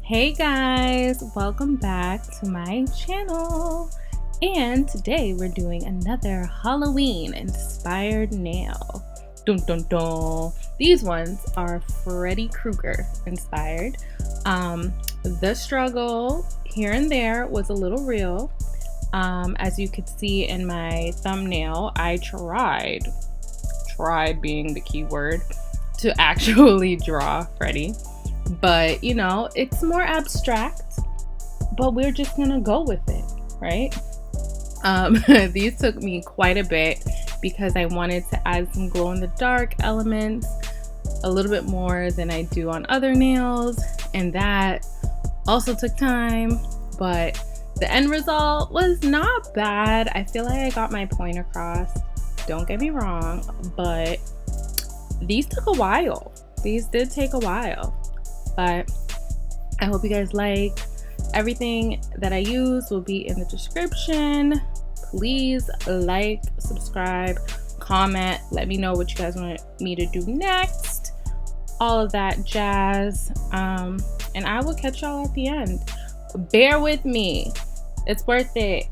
Hey guys, welcome back to my channel. And today we're doing another Halloween inspired nail. Dun dun dun. These ones are Freddy Krueger inspired. The struggle here and there was a little real. As you could see in my thumbnail, I tried being the key word, to actually draw Freddy. But you know, it's more abstract, but we're just gonna go with it, right? These took me quite a bit because I wanted to add some glow in the dark elements a little bit more than I do on other nails, and that also took time, but the end result was not bad. I feel like I got my point across, don't get me wrong, but these took a while. These did take a while. But I hope you guys like. Everything that I use will be in the description. Please like, subscribe, comment, let me know what you guys want me to do next, all of that jazz, and I will catch y'all at the end. Bear with me, it's worth it.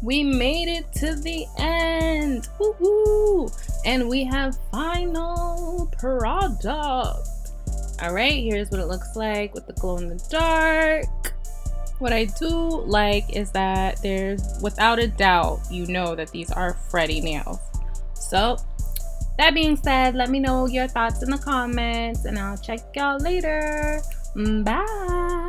We made it to the end. Woohoo! And we have final product. All right, here's what it looks like with the glow in the dark. What I do like is that there's, without a doubt, you know that these are Freddy nails. So that being said, let me know your thoughts in the comments and I'll check y'all later. Bye.